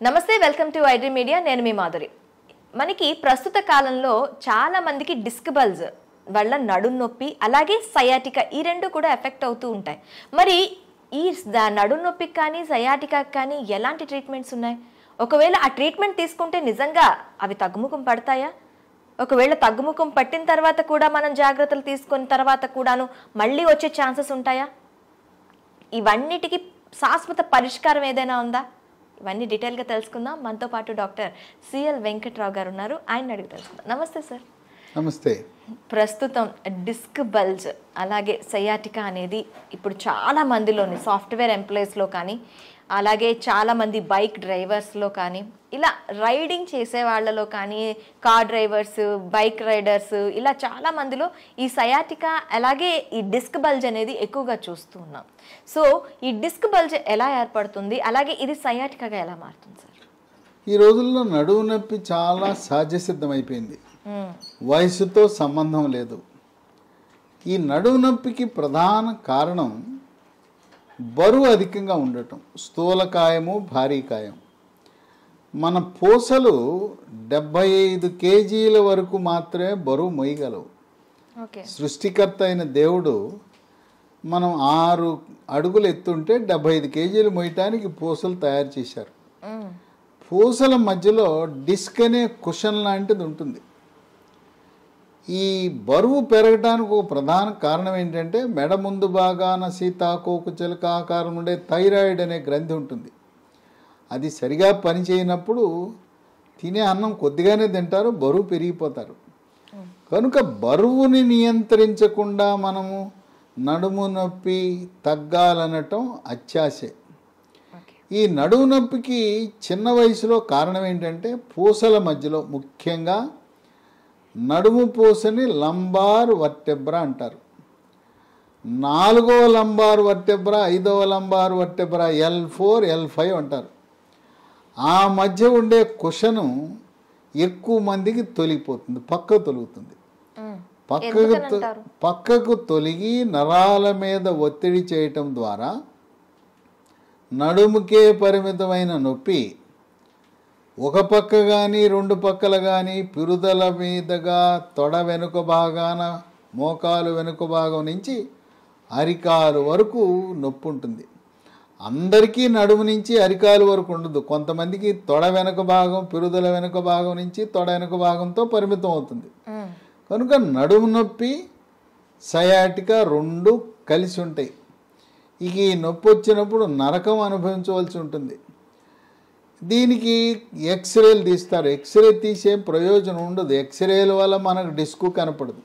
నమస్తే, welcome to iDream media. నేను మీ మాధురి. మనకి ప్రస్తుత కాలంలో చాలా మందికి డిస్క్ బల్జ్ వల్ల నడుం నొప్పి అలాగే సయాటికా ఈ రెండు కూడా ఎఫెక్ట్ అవుతూ ఉంటాయి. మరి ఈ నడుం నొప్పికి కానీ సయాటికాకి కానీ ఎలాంటి ట్రీట్మెంట్స్ ఉన్నాయి? ఒకవేళ ఆ ట్రీట్మెంట్ తీసుకుంటే నిజంగా అవి తగ్గుముఖం పడతాయా? ఒకవేళ తగ్గుముఖం పట్టిన తర్వాత కూడా మనం జాగ్రత్తలు తీసుకున్న తర్వాత కూడాను మళ్ళీ వచ్చే ఛాన్సెస్ ఉంటాయా? ఇవన్నిటికీ శాశ్వత పరిష్కారం ఏదైనా ఉందా? ఇవన్నీ డీటెయిల్గా తెలుసుకుందాం. మనతో పాటు డాక్టర్ సిఎల్ వెంకట్రావు గారు ఉన్నారు. ఆయన అడిగి తెలుసుకుందాం. నమస్తే సార్. నమస్తే. ప్రస్తుతం డిస్క్ బల్జ్ అలాగే సయాటికా అనేది ఇప్పుడు చాలా మందిలోని సాఫ్ట్వేర్ ఎంప్లాయీస్లో కానీ అలాగే చాలామంది బైక్ డ్రైవర్స్లో కానీ ఇలా రైడింగ్ చేసే వాళ్ళలో కానీ కార్ డ్రైవర్స్, బైక్ రైడర్స్ ఇలా చాలా మందిలో ఈ సయాటికా అలాగే ఈ డిస్క్ బల్జ్ అనేది ఎక్కువగా చూస్తూ ఉన్నాం. సో ఈ డిస్క్ బల్జ్ ఎలా ఏర్పడుతుంది, అలాగే ఇది సయాటికాగా ఎలా మారుతుంది సార్? ఈ రోజుల్లో నడుము నొప్పి చాలా సహజసిద్ధమైపోయింది. వయసుతో సంబంధం లేదు. ఈ నడుము నొప్పికి ప్రధాన కారణం బరువు అధికంగా ఉండటం, స్థూలకాయము, భారీకాయం. మన పూసలు 75 కేజీల వరకు మాత్రమే బరువు మోయగలవు. సృష్టికర్త అయిన దేవుడు మనం 6 అడుగులు ఎత్తుంటే 75 కేజీలు మోయటానికి పూసలు తయారు చేశారు. పూసల మధ్యలో డిస్క్ అనే కుషన్ లాంటిది ఉంటుంది. ఈ బరువు పెరగడానికి ఒక ప్రధాన కారణం ఏంటంటే మెడ ముందు భాగాన సీతాకోక చిలుక ఆకారం ఉండే థైరాయిడ్ అనే గ్రంథి ఉంటుంది. అది సరిగా పనిచేయనప్పుడు తినే అన్నం కొద్దిగానే తింటారు, బరువు పెరిగిపోతారు. కనుక బరువుని నియంత్రించకుండా మనము నడుము నొప్పి తగ్గాలనటం అత్యాశే. ఈ నడుము నొప్పికి చిన్న వయసులో కారణం ఏంటంటే పూసల మధ్యలో, ముఖ్యంగా నడుము పూసని లంబార్ వర్టెబ్రా అంటారు. 4వ లంబార్ వర్టెబ్రా, 5వ లంబార్ వర్టెబ్రా, L4, L5 అంటారు. ఆ మధ్య ఉండే కుషను ఎక్కువ మందికి తొలిగిపోతుంది, పక్కకు తొలుగుతుంది. పక్కకు తొలగి నరాల మీద ఒత్తిడి చేయటం ద్వారా నడుముకే పరిమితమైన నొప్పి ఒక పక్క కానీ 2 పక్కల కానీ పిరుదల మీదుగా తొడ వెనుక భాగాన, మోకాలు వెనుక భాగం నుంచి అరికాలు వరకు నొప్పి ఉంటుంది. అందరికీ నడుము నుంచి అరికాలు వరకు ఉండదు. కొంతమందికి తొడ వెనుక భాగం, పిరుదల వెనుక భాగం నుంచి తొడ వెనుక భాగంతో పరిమితం అవుతుంది. కనుక నడుము నొప్పి సయాటికా 2 కలిసి ఉంటాయి. ఇక ఈ నొప్పి వచ్చినప్పుడు నరకం అనుభవించవలసి ఉంటుంది. దీనికి ఎక్స్రేలు తీస్తారు. ఎక్స్రే తీసే ప్రయోజనం ఉండదు. ఎక్స్రేల వల్ల మనకు డిస్క్ కనపడదు.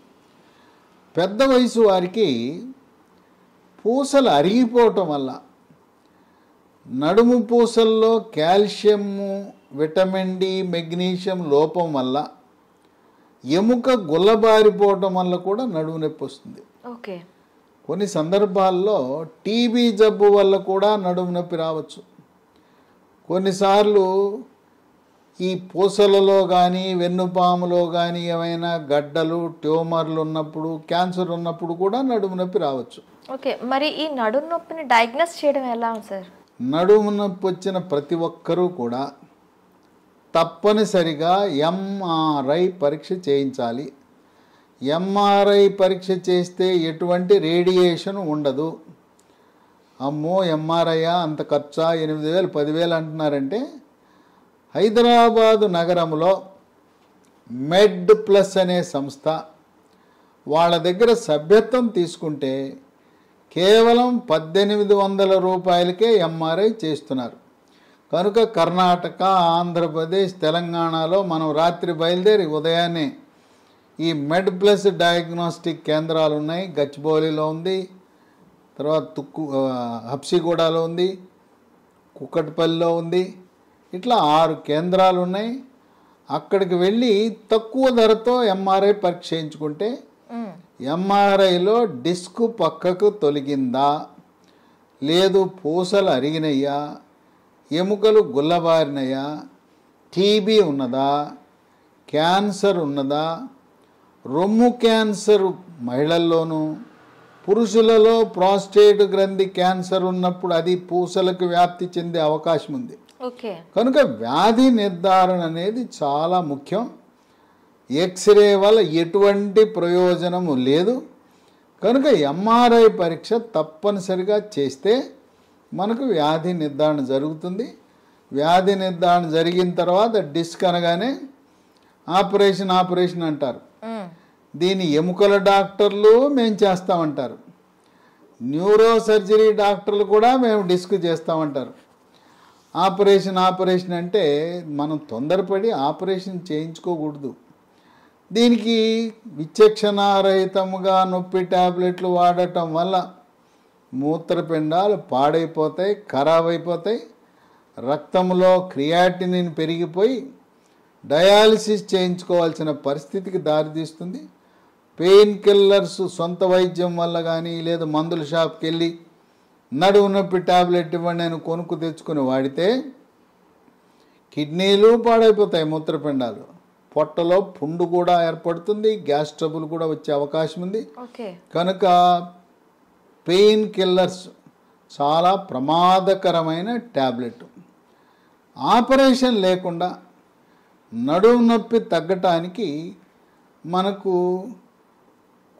పెద్ద వయసు వారికి పూసలు అరిగిపోవటం వల్ల, నడుము పూసల్లో కాల్షియము, విటమిన్ డి, మెగ్నీషియం లోపం వల్ల, ఎముక గుల్లబారిపోవటం వల్ల కూడా నడుము నొప్పి వస్తుంది. కొన్ని సందర్భాల్లో టీబీ జబ్బు వల్ల కూడా నడుము నొప్పి రావచ్చు. కొన్నిసార్లు ఈ పూసలలో కానీ వెన్నుపాములో కానీ ఏమైనా గడ్డలు, ట్యూమర్లు ఉన్నప్పుడు, క్యాన్సర్ ఉన్నప్పుడు కూడా నడుము నొప్పి రావచ్చు. మరి ఈ నడుము నొప్పిని డయాగ్నోస్ చేయడం ఎలా సార్? నడుము నొప్పి వచ్చిన ప్రతి ఒక్కరూ కూడా తప్పనిసరిగా ఎంఆర్ఐ పరీక్ష చేయించాలి. ఎంఆర్ఐ పరీక్ష చేస్తే ఎటువంటి రేడియేషన్ ఉండదు. అమ్మో ఎంఆర్ఐయా అంత ఖర్చా, 8,000 10,000 అంటున్నారంటే, హైదరాబాదు నగరంలో మెడ్ ప్లస్ అనే సంస్థ వాళ్ళ దగ్గర సభ్యత్వం తీసుకుంటే కేవలం 1,800 రూపాయలకే ఎంఆర్ఐ చేస్తున్నారు. కనుక కర్ణాటక, ఆంధ్రప్రదేశ్, తెలంగాణలో మనం రాత్రి బయలుదేరి ఉదయాన్నే ఈ మెడ్ ప్లస్ డయాగ్నోస్టిక్ కేంద్రాలు ఉన్నాయి. గచ్చిబౌలిలో ఉంది, తర్వాత హబ్సిగూడలో ఉంది, కుక్కట్పల్లిలో ఉంది. ఇట్లా 6 కేంద్రాలు ఉన్నాయి. అక్కడికి వెళ్ళి తక్కువ ధరతో ఎంఆర్ఐ పరీక్ష చేయించుకుంటే ఎంఆర్ఐలో డిస్క్ పక్కకు తొలగిందా, లేదు పూసలు అరిగినయ్యా, ఎముకలు గుల్లబారినయ్యా, టీబీ ఉన్నదా, క్యాన్సర్ ఉన్నదా, రొమ్ము క్యాన్సర్ మహిళల్లోనూ పురుషులలో ప్రాస్టేట్ గ్రంథి క్యాన్సర్ ఉన్నప్పుడు అది పూసలకు వ్యాప్తి చెందే అవకాశం ఉంది. ఓకే. కనుక వ్యాధి నిర్ధారణ అనేది చాలా ముఖ్యం. ఎక్స్రే వల్ల ఎటువంటి ప్రయోజనము లేదు. కనుక ఎంఆర్ఐ పరీక్ష తప్పనిసరిగా చేస్తే మనకు వ్యాధి నిర్ధారణ జరుగుతుంది. వ్యాధి నిర్ధారణ జరిగిన తర్వాత డిస్క్ అనగానే ఆపరేషన్ అంటారు. దీని ఎముకల డాక్టర్లు మేము చేస్తామంటారు, న్యూరో సర్జరీ డాక్టర్లు కూడా మేము డిస్క్ చేస్తామంటారు. ఆపరేషన్ అంటే మనం తొందరపడి ఆపరేషన్ చేయించుకోకూడదు. దీనికి విచక్షణారహితముగా నొప్పి టాబ్లెట్లు వాడటం వల్ల మూత్రపిండాలు పాడైపోతాయి, ఖరాబ్ అయిపోతాయి, రక్తంలో క్రియాటినిన్ పెరిగిపోయి డయాలసిస్ చేయించుకోవాల్సిన పరిస్థితికి దారితీస్తుంది. పెయిన్ కిల్లర్స్ సొంత వైద్యం వల్ల కానీ లేదా మందుల షాప్కి వెళ్ళి నడుము నొప్పి టాబ్లెట్ ఇవ్వండి నేను కొనుక్కు తెచ్చుకొని వాడితే కిడ్నీలు పాడైపోతాయి, మూత్రపిండాలు, పొట్టలో పుండు కూడా ఏర్పడుతుంది, గ్యాస్ ట్రబుల్ కూడా వచ్చే అవకాశం ఉంది. కనుక పెయిన్ కిల్లర్స్ చాలా ప్రమాదకరమైన టాబ్లెట్. ఆపరేషన్ లేకుండా నడుము నొప్పి తగ్గటానికి మనకు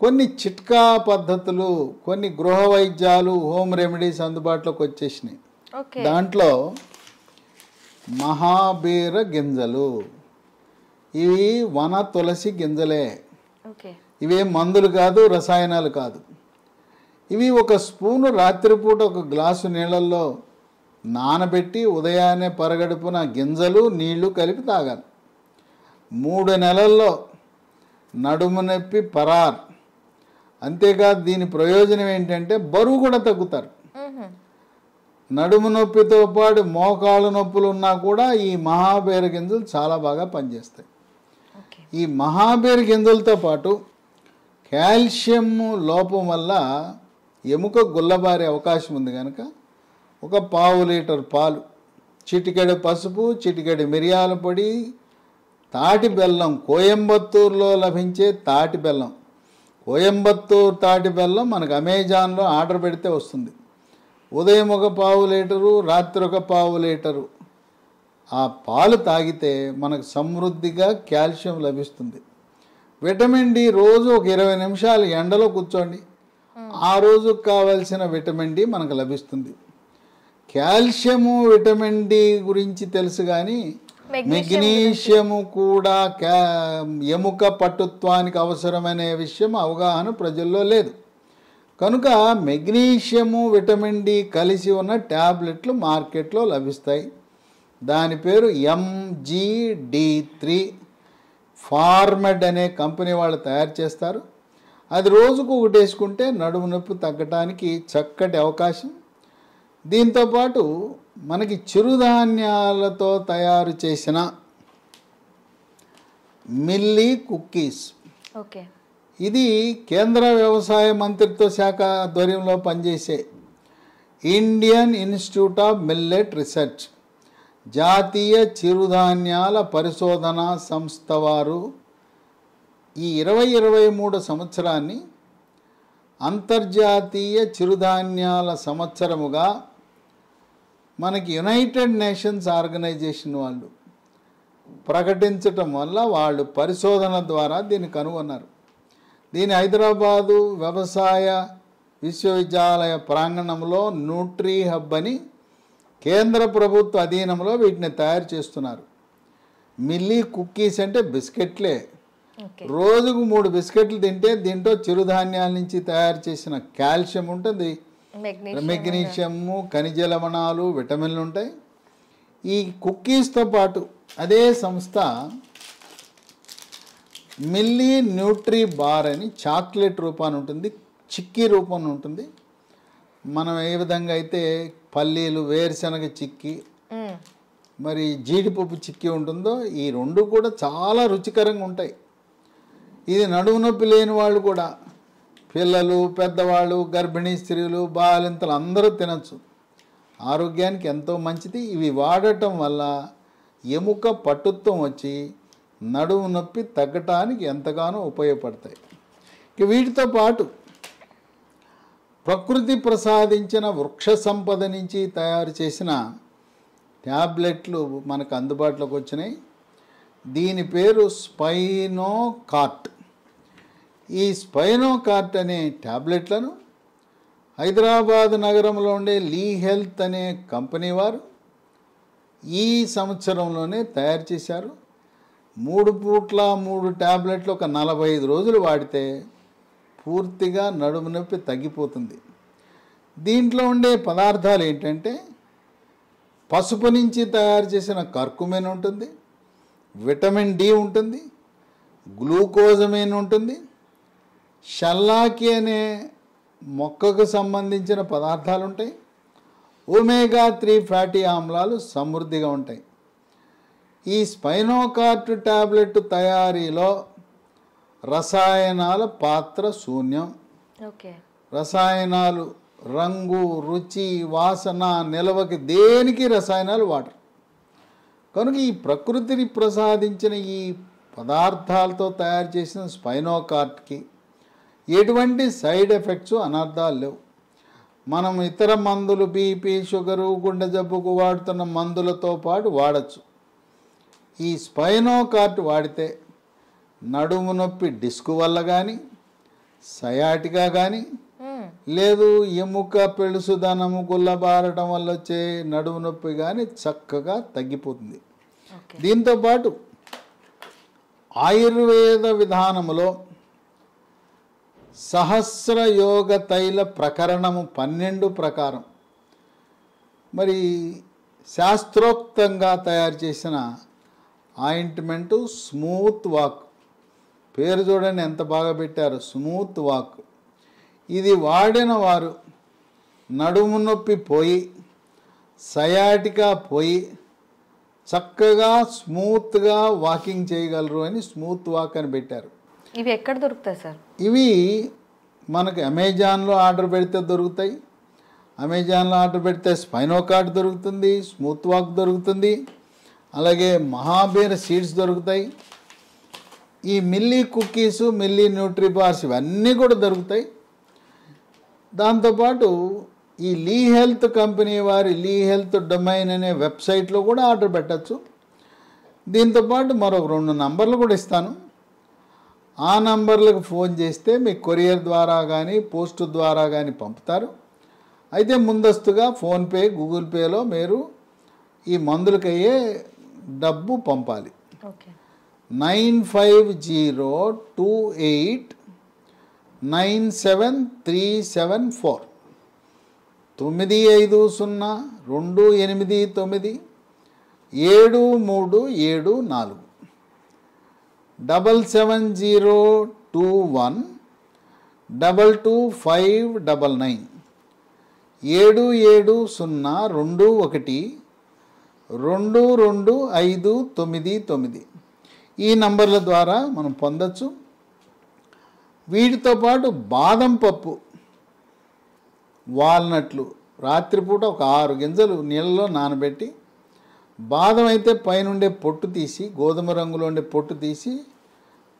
కొన్ని చిట్కా పద్ధతులు, కొన్ని గృహ వైద్యాలు, హోమ్ రెమెడీస్ అందుబాటులోకి వచ్చేసినాయి. దాంట్లో మహాబీర గింజలు, ఇవి వన తులసి గింజలే, ఇవే మందులు కాదు, రసాయనాలు కాదు. ఇవి ఒక స్పూను రాత్రిపూట ఒక గ్లాసు నీళ్ళల్లో నానబెట్టి ఉదయాన్నే పరగడుపున గింజలు నీళ్లు కలిపి తాగాలి. 3 నెలల్లో నడుము నొప్పి పరార్. అంతేకాదు దీని ప్రయోజనం ఏంటంటే బరువు కూడా తగ్గుతారు. నడుము నొప్పితో పాటు మోకాళ్ళ నొప్పులు ఉన్నా కూడా ఈ మహాబీర గింజలు చాలా బాగా పనిచేస్తాయి. ఈ మహాబీర గింజలతో పాటు కాల్షియం లోపం వల్ల ఎముక గుల్లబారే అవకాశం ఉంది. కనుక ఒక 1/2 లీటర్ పాలు, చిటికెడు పసుపు, చిటికెడు మిరియాల పొడి, తాటి బెల్లం, కోయంబత్తూరులో లభించే తాటి బెల్లం, కోయంబత్తూరు తాటి బెల్లం మనకు అమెజాన్లో ఆర్డర్ పెడితే వస్తుంది. ఉదయం ఒక 1/2 లీటరు, రాత్రి ఒక 1/2 లీటరు ఆ పాలు తాగితే మనకు సమృద్ధిగా కాల్షియం లభిస్తుంది. విటమిన్ డి రోజు ఒక 20 నిమిషాలు ఎండలో కూర్చోండి, ఆ రోజుకు కావలసిన విటమిన్ డి మనకు లభిస్తుంది. కాల్షియము విటమిన్ డి గురించి తెలుసు, కానీ మెగ్నీషియము కూడా ఎముక పట్టుత్వానికి అవసరమనే విషయం అవగాహన ప్రజల్లో లేదు. కనుక మెగ్నీషియము విటమిన్ డి కలిసి ఉన్న ట్యాబ్లెట్లు మార్కెట్లో లభిస్తాయి. దాని పేరు MGD3 ఫార్మెడ్ అనే కంపెనీ వాళ్ళు తయారు చేస్తారు. అది రోజుకు ఒకటి వేసుకుంటే నడుము నొప్పి తగ్గటానికి చక్కటి అవకాశం. దీంతోపాటు మనకి చిరుధాన్యాలతో తయారు చేసిన మిల్లీ కుక్కీస్, ఇది కేంద్ర వ్యవసాయ మంత్రిత్వ శాఖ ఆధ్వర్యంలో పనిచేసే Indian institute of millet research, జాతీయ చిరుధాన్యాల పరిశోధనా సంస్థ వారు ఈ 2023 సంవత్సరాన్ని అంతర్జాతీయ చిరుధాన్యాల సంవత్సరముగా మనకి యునైటెడ్ నేషన్స్ ఆర్గనైజేషన్ వాళ్ళు ప్రకటించటం వల్ల వాళ్ళు పరిశోధన ద్వారా దీన్ని కనుగొన్నారు. దీని హైదరాబాదు వ్యవసాయ విశ్వవిద్యాలయ ప్రాంగణంలో న్యూట్రీ హబ్ అని కేంద్ర ప్రభుత్వ అధీనంలో వీటిని తయారు చేస్తున్నారు. మిల్లీ కుక్కీస్ అంటే బిస్కెట్లే. రోజుకు 3 బిస్కెట్లు తింటే దీంట్లో చిరుధాన్యాల నుంచి తయారు చేసిన కాల్షియం ఉంటుంది, మెగ్నీషియము, ఖనిజ లవణాలు, విటమిన్లు ఉంటాయి. ఈ కుక్కీస్తో పాటు అదే సంస్థ మిల్లీ న్యూట్రీ బార్ అని చాక్లెట్ రూపాన్ని ఉంటుంది, చిక్కీ రూపం ఉంటుంది. మనం ఏ విధంగా అయితే పల్లీలు, వేరుశనగ చిక్కీ, మరి జీడిపప్పు చిక్కీ ఉంటుందో ఈ రెండు కూడా చాలా రుచికరంగా ఉంటాయి. ఇది నడుము నొప్పి లేని వాళ్ళు కూడా, పిల్లలు, పెద్దవాళ్ళు, గర్భిణీ స్త్రీలు, బాలింతలు అందరూ తినచ్చు. ఆరోగ్యానికి ఎంతో మంచిది. ఇవి వాడటం వల్ల ఎముక పట్టుత్వం వచ్చి నడుము నొప్పి తగ్గటానికి ఎంతగానో ఉపయోగపడతాయి. వీటితో పాటు ప్రకృతి ప్రసాదించిన వృక్ష సంపద నుంచి తయారు చేసిన ట్యాబ్లెట్లు మనకు అందుబాటులోకి వచ్చినాయి. దీని పేరు స్పైనోకార్ట్. ఈ స్పైనోకార్ట్ అనే ట్యాబ్లెట్లను హైదరాబాద్ నగరంలో ఉండే లీ హెల్త్ అనే కంపెనీ వారు ఈ సంవత్సరంలోనే తయారు చేశారు. 3 పూట్ల 3 ట్యాబ్లెట్లు ఒక 45 రోజులు వాడితే పూర్తిగా నడుము నొప్పి తగ్గిపోతుంది. దీంట్లో ఉండే పదార్థాలు ఏంటంటే పసుపు నుంచి తయారు చేసిన కర్కుమిన్ ఉంటుంది, విటమిన్ డి ఉంటుంది, గ్లూకోజమిన్ ఉంటుంది, షల్లాకి అనే మొక్కకు సంబంధించిన పదార్థాలు ఉంటాయి, ఒమేగా 3 ఫ్యాటీ ఆమ్లాలు సమృద్ధిగా ఉంటాయి. ఈ స్పైనోకార్ట్ ట్యాబ్లెట్ తయారీలో రసాయనాల పాత్ర శూన్యం. రసాయనాలు రంగు, రుచి, వాసన, నిలవకి దేనికి రసాయనాలు వాడరు. కనుక ఈ ప్రకృతిని ప్రసాదించిన ఈ పదార్థాలతో తయారు చేసిన స్పైనోకార్ట్కి ఎటువంటి సైడ్ ఎఫెక్ట్స్, అనర్థాలు లేవు. మనం ఇతర మందులు బీపీ, షుగరు, గుండె జబ్బుకు వాడుతున్న మందులతో పాటు వాడచ్చు. ఈ స్పైనోకార్ట్ వాడితే నడుము నొప్పి డిస్క్ వల్ల కానీ, సయాటికా కానీ, లేదు ఎముక పెళుసుదనము గుల్లబారటం వల్ల వచ్చే నడుము నొప్పి కానీ చక్కగా తగ్గిపోతుంది. దీంతోపాటు ఆయుర్వేద విధానములో సహస్ర యోగ తైల ప్రకరణము 12 ప్రకారం మరి శాస్త్రోక్తంగా తయారు చేసిన ఆయింట్మెంటు స్మూత్ వాక్. పేరు చూడండి ఎంత బాగా పెట్టారు, స్మూత్ వాక్. ఇది వాడిన వారు నడుము నొప్పి పోయి, సయాటికా పోయి చక్కగా స్మూత్గా వాకింగ్ చేయగలరు అని స్మూత్ వాక్ అని పెట్టారు. ఇవి ఎక్కడ దొరుకుతాయి సార్? ఇవి మనకు అమెజాన్లో ఆర్డర్ పెడితే దొరుకుతాయి. అమెజాన్లో ఆర్డర్ పెడితే స్పైనోకార్ట్ దొరుకుతుంది, స్మూత్ వాక్ దొరుకుతుంది, అలాగే మహాబీర్ సీడ్స్ దొరుకుతాయి. ఈ మిల్లీ కుక్కీసు, మిల్లీ న్యూట్రీబార్స్ ఇవన్నీ కూడా దొరుకుతాయి. దాంతోపాటు ఈ లీ హెల్త్ కంపెనీ వారి లీ హెల్త్ డొమైన్ అనే వెబ్సైట్లో కూడా ఆర్డర్ పెట్టచ్చు. దీంతోపాటు మరొక 2 నంబర్లు కూడా ఇస్తాను. ఆ నంబర్లకు ఫోన్ చేస్తే మీకు కొరియర్ ద్వారా కానీ పోస్ట్ ద్వారా కానీ పంపుతారు. అయితే ముందస్తుగా ఫోన్పే, గూగుల్ పేలో మీరు ఈ మందులకయ్యే డబ్బు పంపాలి. 9502897374 95028973774 7702122599 7702212259 ఈ నంబర్ల ద్వారా మనం పొందొచ్చు. వీటితో పాటు బాదం పప్పు, వాల్నట్లు రాత్రిపూట ఒక 6 గింజలు నీళ్ళలో నానబెట్టి, బాదం అయితే పైనుండే పొట్టు తీసి, గోధుమ రంగులో ఉండే పొట్టు తీసి,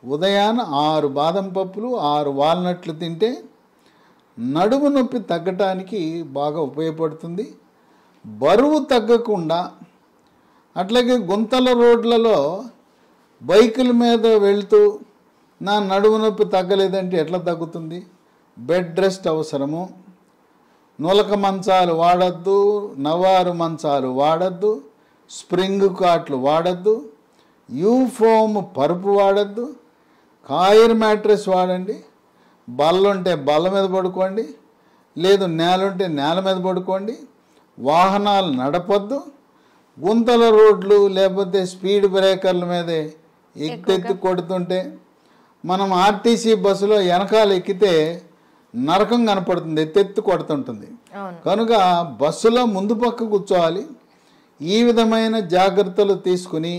ఉదయాన 6 బాదం పప్పులు 6 వాల్నట్లు తింటే నడుము నొప్పి తగ్గటానికి బాగా ఉపయోగపడుతుంది. బరువు తగ్గకుండా, అట్లాగే గుంతల రోడ్లలో బైకుల మీద వెళ్తూ నా నడుము నొప్పి తగ్గలేదంటే ఎట్లా తగ్గుతుంది? బెడ్ రెస్ట్ అవసరము. నులక మంచాలు వాడద్దు, నవారు మంచాలు వాడద్దు, స్ప్రింగ్ కాట్లు వాడద్దు, యూఫోమ్ పరుపు వాడద్దు, కాయిర్ మ్యాట్రెస్ వాడండి. బల్లుంటే బల్ల మీద పడుకోండి, లేదు నేలుంటే నేల మీద పడుకోండి. వాహనాలు నడపొద్దు. గుంతల రోడ్లు లేకపోతే స్పీడ్ బ్రేకర్ల మీదే ఎత్తెత్తి కొడుతుంటే, మనం ఆర్టీసీ బస్సులో వెనకాల ఎక్కితే నరకం కనపడుతుంది, ఎత్తెత్తి కొడుతుంటుంది. కనుక బస్సులో ముందు పక్క కూర్చోవాలి. ఈ విధమైన జాగ్రత్తలు తీసుకుని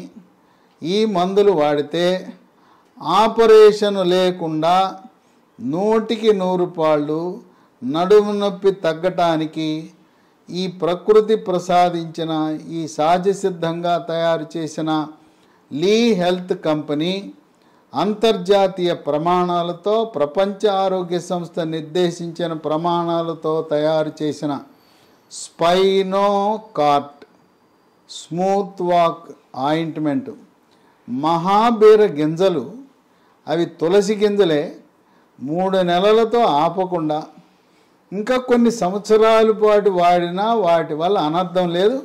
ఈ మందులు వాడితే ఆపరేషన్ లేకుండా 100కి 100 పాళ్ళు నడుము నొప్పి తగ్గటానికి ఈ ప్రకృతి ప్రసాదించిన ఈ సహజ సిద్ధంగా తయారు చేసిన లీ హెల్త్ కంపెనీ అంతర్జాతీయ ప్రమాణాలతో ప్రపంచ ఆరోగ్య సంస్థ నిర్దేశించిన ప్రమాణాలతో తయారు చేసిన స్పైనోకార్ట్ స్మూత్ వాక్ ఆయింట్మెంట్. మహాబీర గింజలు, అవి తులసి గింజలే, 3 నెలలతో ఆపకుండా ఇంకా కొన్ని సంవత్సరాల పాటు వాడినా వాటి వల్ల అనర్థం లేదు.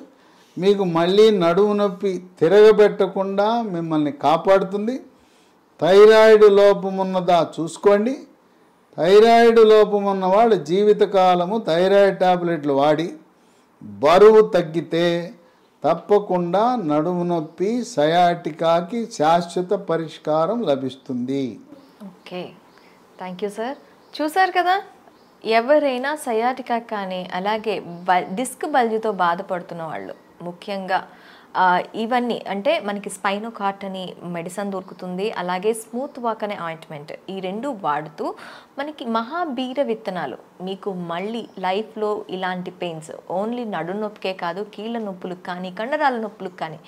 మీకు మళ్ళీ నడుము నొప్పి తిరగబెట్టకుండా మిమ్మల్ని కాపాడుతుంది. థైరాయిడ్ లోపమున్నదా చూసుకోండి. థైరాయిడ్ లోపమున్న వాళ్ళు జీవితకాలము థైరాయిడ్ టాబ్లెట్లు వాడి బరువు తగ్గితే తప్పకుండా నడుము నొప్పి సయాటికాకి శాశ్వత పరిష్కారం లభిస్తుంది. Okay, thank you sir. చూసారు కదా, ఎవరైనా సయాటికా కానీ అలాగే డిస్క్ బల్జ్తో బాధపడుతున్న వాళ్ళు, ముఖ్యంగా ఇవన్నీ అంటే మనకి స్పైనోకార్ట్ అని మెడిసిన్ దొరుకుతుంది, అలాగే స్మూత్ వాక్ అనే ఆయింట్మెంట్, ఈ 2 వాడుతూ మనకి మహాబీర విత్తనాలు మీకు మళ్ళీ లైఫ్లో ఇలాంటి పెయిన్స్ ఓన్లీ నడు నొప్పికే కాదు, కీళ్ళ నొప్పులకు కానీ కండరాల నొప్పులకు కానీ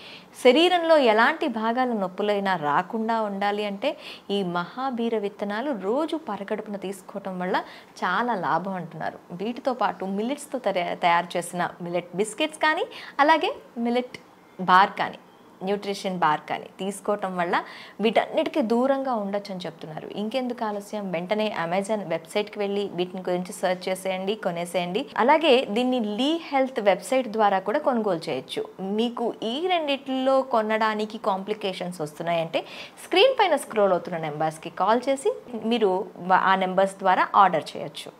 శరీరంలో ఎలాంటి భాగాల నొప్పులైనా రాకుండా ఉండాలి అంటే ఈ మహాబీర విత్తనాలు రోజు పరగడుపున తీసుకోవటం వల్ల చాలా లాభం అంటున్నారు. వీటితో పాటు మిల్లెట్స్తో తయారు చేసిన మిల్లెట్ బిస్కెట్స్ కానీ అలాగే మిల్లెట్ బార్ కానీ న్యూట్రిషన్ బార్ కానీ తీసుకోవటం వల్ల వీటన్నిటికీ దూరంగా ఉండొచ్చు అని చెప్తున్నారు. ఇంకెందుకు ఆలస్యం, వెంటనే అమెజాన్ వెబ్సైట్కి వెళ్ళి వీటిని గురించి సెర్చ్ చేసేయండి, కొనేసేయండి. అలాగే దీన్ని లీ హెల్త్ వెబ్సైట్ ద్వారా కూడా కొనుగోలు చేయొచ్చు. మీకు ఈ రెండిట్లో కొనడానికి కాంప్లికేషన్స్ వస్తున్నాయంటే స్క్రీన్ పైన స్క్రోల్ అవుతున్న నెంబర్స్కి కాల్ చేసి మీరు ఆ నెంబర్స్ ద్వారా ఆర్డర్ చేయొచ్చు.